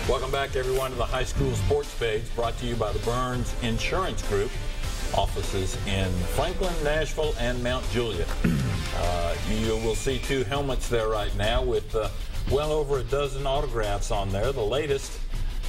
Welcome back, everyone, to the High School Sports Page, brought to you by the Burns Insurance Group. Offices in Franklin, Nashville, and Mount Juliet. You will see two helmets there right now with well over a dozen autographs on there. The latest,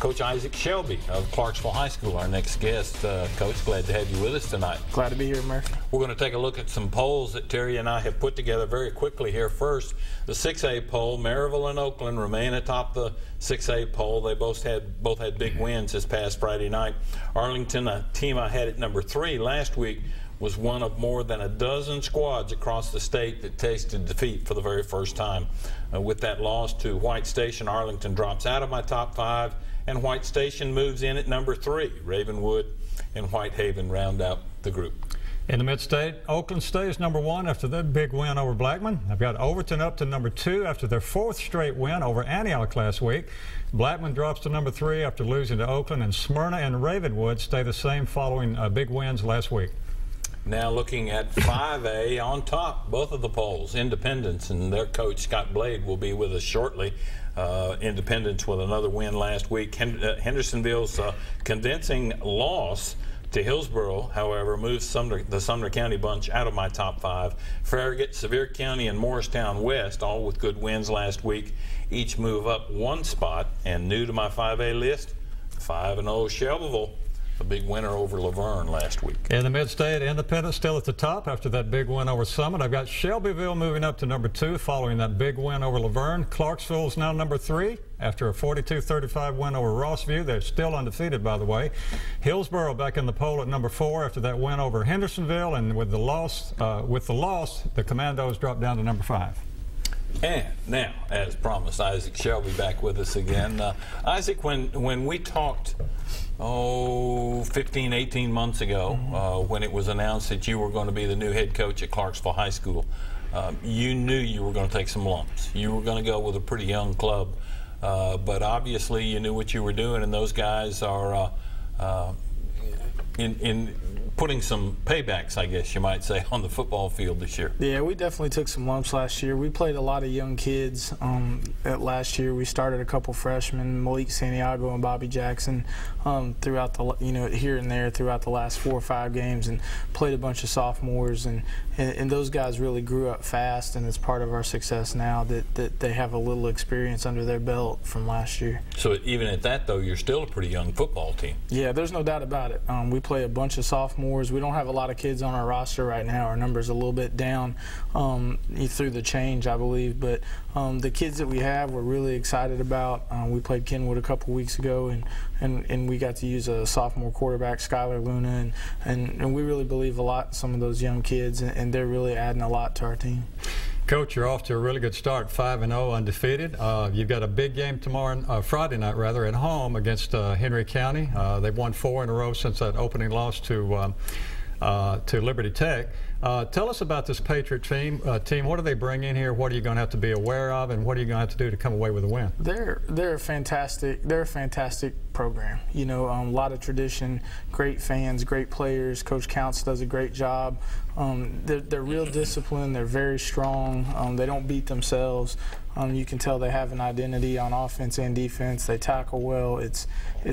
Coach Isaac Shelby of Clarksville High School, our next guest. Coach, glad to have you with us tonight. Glad to be here, Murphy. We're going to take a look at some polls that Terry and I have put together very quickly here. First, the 6A poll. Maryville and Oakland remain atop the 6A poll. They both had big wins this past Friday night. Arlington, a team I had at number 3 last week, was one of more than a dozen squads across the state that tasted defeat for the very first time. With that loss to White Station, Arlington drops out of my top 5, and White Station moves in at number 3. Ravenwood and Whitehaven round out the group. In the Mid-State, Oakland stays number 1 after their big win over Blackman. I've got Overton up to number 2 after their 4th straight win over Antioch last week. Blackman drops to number 3 after losing to Oakland, and Smyrna and Ravenwood stay the same following big wins last week. Now looking at 5A, on top, both of the polls, Independence and their coach Scott Blade will be with us shortly. Independence with another win last week. Hendersonville's convincing loss to Hillsboro, however, moves the Sumner County bunch out of my top 5. Farragut, Sevier County, and Morristown West, all with good wins last week, each move up 1 spot. And new to my 5A list, 5-0 Shelbyville, a big winner over Laverne last week. In the Mid-State, Independence still at the top after that big win over Summit. I've got Shelbyville moving up to number 2 following that big win over Laverne. Clarksville is now number 3 after a 42-35 win over Rossview. They're still undefeated, by the way. Hillsboro back in the poll at number 4 after that win over Hendersonville, and with the loss, the Commandos dropped down to number 5. And now, as promised, Isaac Shelby back with us again. Isaac, when we talked 15, 18 months ago, when it was announced that you were going to be the new head coach at Clarksville High School, you knew you were going to take some lumps. You were going to go with a pretty young club, but obviously you knew what you were doing, and those guys are in putting some paybacks, I guess you might say, on the football field this year. Yeah, we definitely took some lumps last year. We played a lot of young kids last year. We started a couple freshmen, Malik Santiago and Bobby Jackson, throughout the here and there throughout the last 4 or 5 games, and played a bunch of sophomores, and those guys really grew up fast, and it's part of our success now that they have a little experience under their belt from last year. So even at that, though, you're still a pretty young football team. Yeah, there's no doubt about it. We play a bunch of sophomores. We don't have a lot of kids on our roster right now. Our number's a little bit down through the change, I believe. But the kids that we have, we're really excited about. We played Kenwood a couple weeks ago, and we got to use a sophomore quarterback, Skylar Luna, and we really believe a lot in some of those young kids, and they're really adding a lot to our team. Coach, you're off to a really good start, 5-0 undefeated. You've got a big game tomorrow, Friday night rather, at home against Henry County. They've won 4 in a row since that opening loss to Liberty Tech. Tell us about this Patriot team. What do they bring in here? What are you going to have to be aware of, and what are you going to have to do to come away with a win? They're a fantastic program. You know, a lot of tradition, great fans, great players. Coach Counts does a great job. They're real disciplined. They're very strong. They don't beat themselves. You can tell they have an identity on offense and defense. They tackle well. It's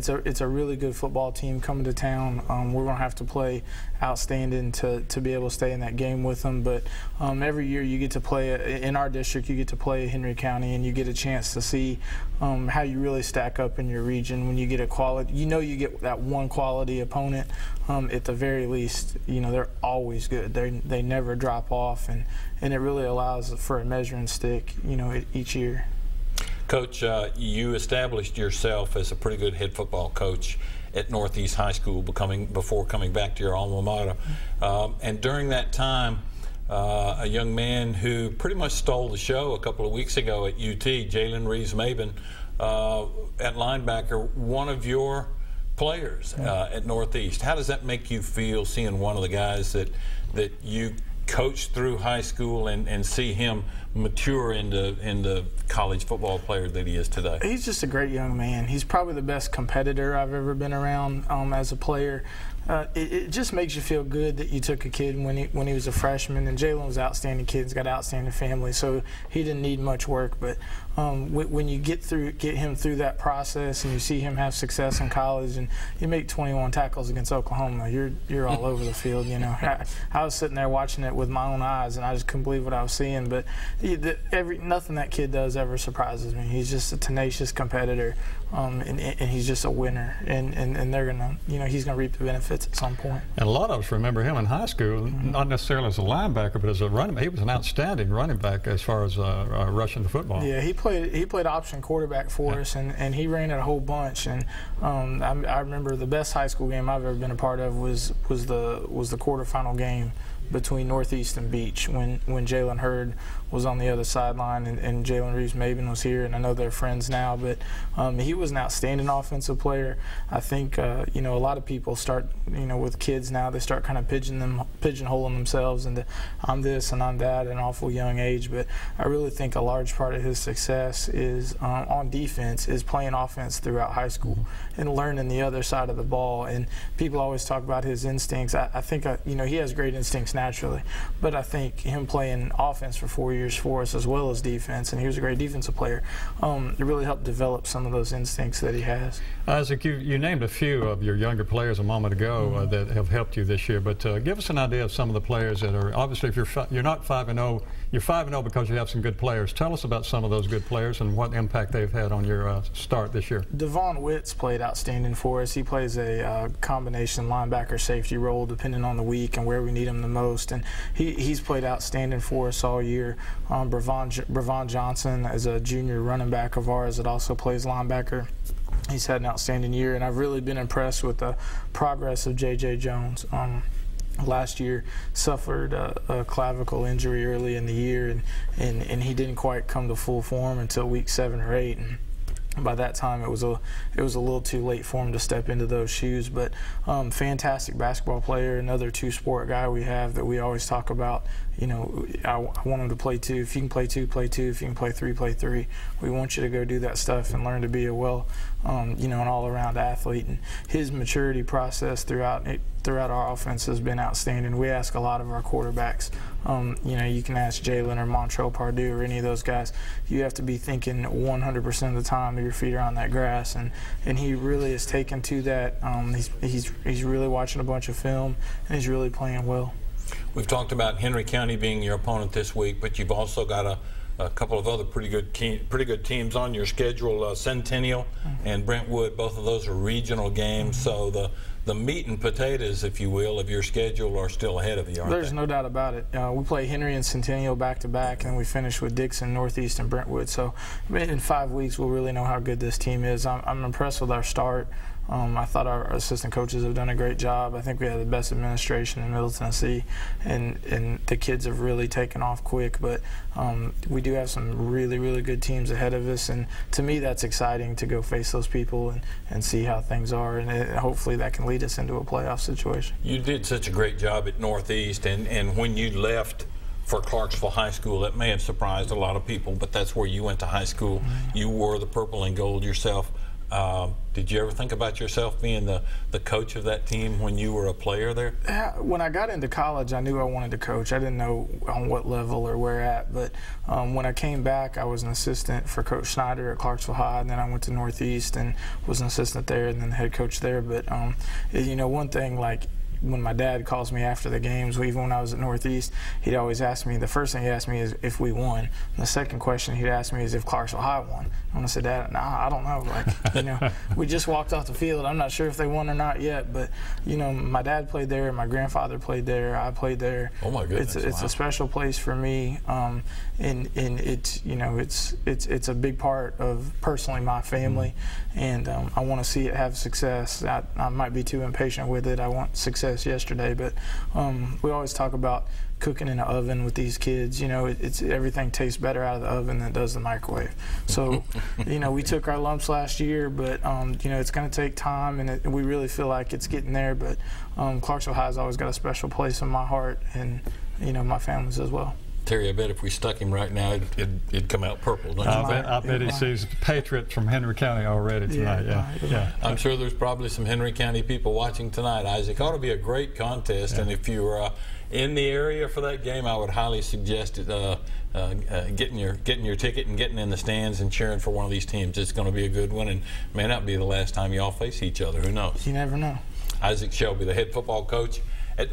a really good football team coming to town. We're going to have to play outstanding to be able to stay in that game with them. But every year you get to play in our district. You get to play Henry County, and you get a chance to see how you really stack up in your region. When you get a quality, you get that one quality opponent. At the very least, they're always good. They never drop off, and it really allows for a measuring stick, each year. Coach, you established yourself as a pretty good head football coach at Northeast High School before coming back to your alma mater. And during that time, a young man who pretty much stole the show a couple of weeks ago at UT, Jalen Reeves-Maben, at linebacker, one of your players at Northeast. How does that make you feel, seeing one of the guys that you coached through high school and see him mature into college football player that he is today? He's just a great young man. He's probably the best competitor I've ever been around as a player. It just makes you feel good that you took a kid when he was a freshman, and Jalen was an outstanding kid. He's got an outstanding family, so he didn't need much work. But when you get him through that process, and you see him have success in college, and you make 21 tackles against Oklahoma, you're all over the field. You know, I was sitting there watching it with my own eyes, and I just couldn't believe what I was seeing. But nothing that kid does ever surprises me. He's just a tenacious competitor, and he's just a winner, and they're gonna, you know, he's gonna reap the benefits at some point. And a lot of us remember him in high school, not necessarily as a linebacker, but as a running back. He was an outstanding running back as far as rushing the football. Yeah, he played option quarterback for us, and he ran it a whole bunch. And I remember the best high school game I've ever been a part of was the quarterfinal game between Northeast and Beach when Jalen Hurd was on the other sideline and Jalen Reeves-Maben was here, and I know they're friends now, but he was an outstanding offensive player. I think you know, a lot of people start, you know, with kids now, they start kind of pigeonholing themselves into I'm this and I'm that at an awful young age, but I really think a large part of his success is on defense, is playing offense throughout high school and learning the other side of the ball. And people always talk about his instincts. I think you know, he has great instincts naturally, but I think him playing offense for 4 years for us as well as defense, and he was a great defensive player, it really helped develop some of those instincts that he has. Isaac, you named a few of your younger players a moment ago that have helped you this year, but give us an idea of some of the players that are, obviously if you're not 5-0, you're 5-0 because you have some good players. Tell us about some of those good players and what impact they've had on your start this year. Devon Witts played outstanding for us. He plays a combination linebacker safety role depending on the week and where we need him the most, and he's played outstanding for us all year. Brevon Johnson is a junior running back of ours that also plays linebacker. He's had an outstanding year, and I've really been impressed with the progress of J.J. Jones. Last year suffered a clavicle injury early in the year, and he didn't quite come to full form until week 7 or 8. And by that time, it was a little too late for him to step into those shoes. But fantastic basketball player, another two-sport guy we have that we always talk about. You know, I want him to play two. If you can play two, play two. If you can play three, play three. We want you to go do that stuff and learn to be a you know, an all-around athlete. And his maturity process throughout our offense has been outstanding. We ask a lot of our quarterbacks. You know, you can ask Jalen or Montrell Pardue or any of those guys. You have to be thinking 100% of the time that your feet are on that grass, and he really has taken to that. He's really watching a bunch of film, and he's really playing well. We've talked about Henry County being your opponent this week, but you've also got a couple of other pretty good teams on your schedule. Centennial and Brentwood, both of those are regional games. So the meat and potatoes, if you will, of your schedule are still ahead of you, aren't they? There's no doubt about it. We play Henry and Centennial back-to-back, and we finish with Dixon, Northeast, and Brentwood. So in 5 weeks, we'll really know how good this team is. I'm impressed with our start. I thought our assistant coaches have done a great job. I think we have the best administration in Middle Tennessee, and the kids have really taken off quick. But we do have some really, really good teams ahead of us, and to me that's exciting to go face those people and see how things are, and hopefully that can lead us into a playoff situation. You did such a great job at Northeast, and when you left for Clarksville High School, that may have surprised a lot of people, but that's where you went to high school. You wore the purple and gold yourself. Did you ever think about yourself being the coach of that team when you were a player there? When I got into college, I knew I wanted to coach. I didn't know on what level or where at, but when I came back, I was an assistant for Coach Schneider at Clarksville High, and then I went to Northeast and was an assistant there and then the head coach there. But you know, one thing, like, when my dad calls me after the games, even when I was at Northeast, he'd always ask me, the first thing he asked me is if we won. And the second question he'd ask me is if Clarksville High won. And I said, Dad, nah, I don't know. Like, you know, we just walked off the field. I'm not sure if they won or not yet, but, you know, my dad played there, my grandfather played there, I played there. Oh my goodness. It's a special place for me, and it's, you know, it's a big part of personally my family, and I want to see it have success. I might be too impatient with it. I want success yesterday, but we always talk about cooking in an oven with these kids. You know, everything tastes better out of the oven than it does the microwave. So, you know, we took our lumps last year, but you know, it's going to take time, and we really feel like it's getting there. But Clarksville High's always got a special place in my heart, and you know, my family's as well. Terry, I bet if we stuck him right now, it'd come out purple, don't you I think? bet he sees Patriots from Henry County already tonight. Yeah. I'm sure there's probably some Henry County people watching tonight, Isaac. Ought to be a great contest, and if you're in the area for that game, I would highly suggest getting your ticket and getting in the stands and cheering for one of these teams. It's going to be a good one, and may not be the last time y'all face each other. Who knows? You never know. Isaac Shelby, the head football coach at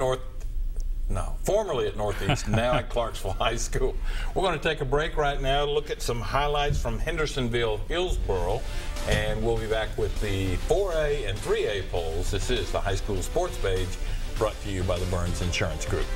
formerly at Northeast, now at Clarksville High School. We're going to take a break right now to look at some highlights from Hendersonville, Hillsboro, and we'll be back with the 4A and 3A polls. This is the High School Sports Page, brought to you by the Burns Insurance Group.